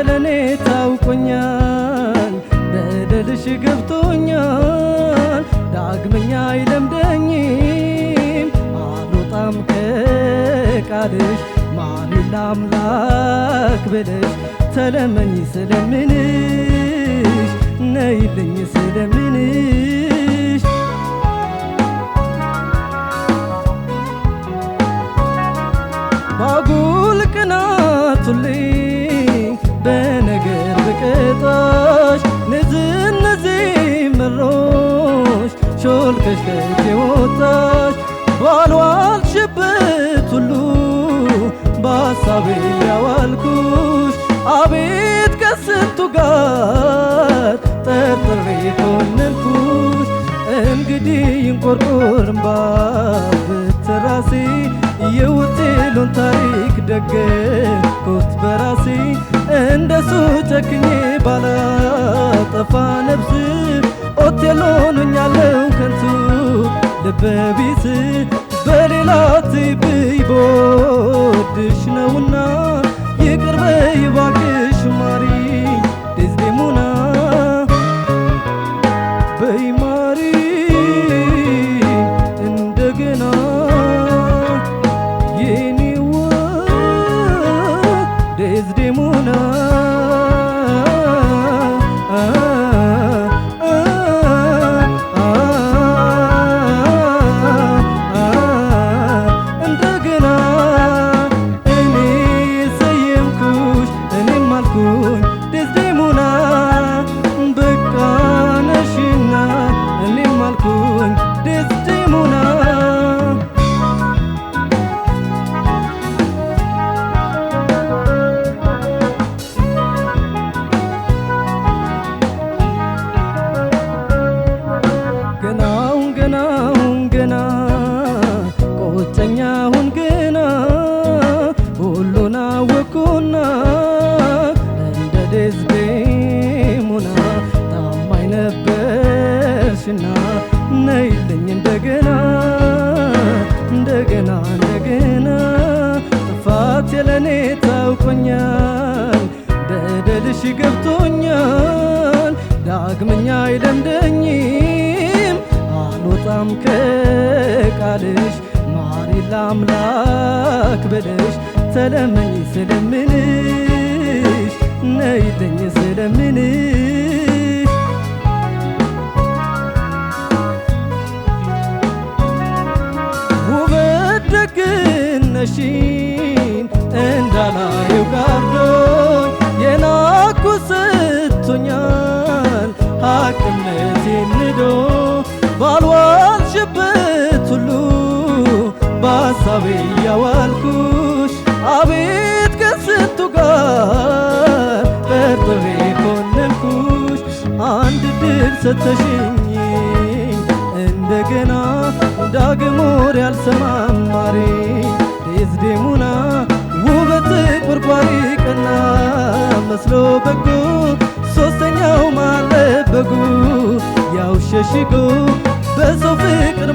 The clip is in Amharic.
የለኔ ታውቆኛል በደልሽ ገብቶኛል ዳግመኛ አይለምደኝም አልወጣም ከቃልሽ ማሪኝ ለአምላክ ብለሽ ተለመኝ ስለምንሽ ነይልኝ ስለምንሽ ባጉል ቅናት ሁሌ በነገር ብቀጣሽ ንዝንዜ መሮሽ ሾልከሽ ከእጄ ወጣሽ ባልዋልሽበት ሁሉ በሐሳቤ ያዋልኩሽ አቤት ከስንቱ ጋር ጠርጥሬ ኮነንኩሽ እንግዲህ ይንቆርቆር እምባ ብትራሴ የውጤሉን ታሪክ ደገምኩት በራሴ እንደሱ ጨክኜ ባላጠፋ ነፍስ ኦቴሎን ሆኛለሁ ከንቱ ልበቢስ በሌላ ትብይ ቦድሽ ነውና ይቅር በይ እባክሽ ማሪኝ ዴዝዴሞና በይ ማሪኝ እንደገና የኔዋ ዴዝዴሞና ዴዝዴሞና በቃ ነሽና እኔም አልኩኝ ዴዝዴሞና ገና ቆጨኛሁን ገና ሁሉን አወኩና ዴዝዴሞና ታማኝ ነበርሽና ነይልኝ እንደገና ጥፋት የለኔ ታውቆኛል በደልሽ ገብቶኛል ዳግመኛ አይለምደኝም አልወጣም ከቃልሽ ማሪኝ ለአምላክ ብለሽ ተለመኝ ስለምንሽ ነይልኝ ስለምንሽ ውበት ደግነሽን እንዳላየው ጋርዶኝ የናኩት ስቶኛል ሐቅነቴን ንዶ ባልዋልሽበት ሁሉ በሐሳቤ ያዋልኩሽ አቤት ከስንቱ ጋር ጠርጥሬ ኮነንኩሽ አንድ ድል ሰተሽኝ እንደገና ዳግም ወሬ አልሰማም ማሪኝ ዴዝዴሞና ውበት ቆርቋሪ ቀና መስሎ በጎ ሶስተኛው ማለበጉ ያው ሸሽጎ በሰው ፍቅር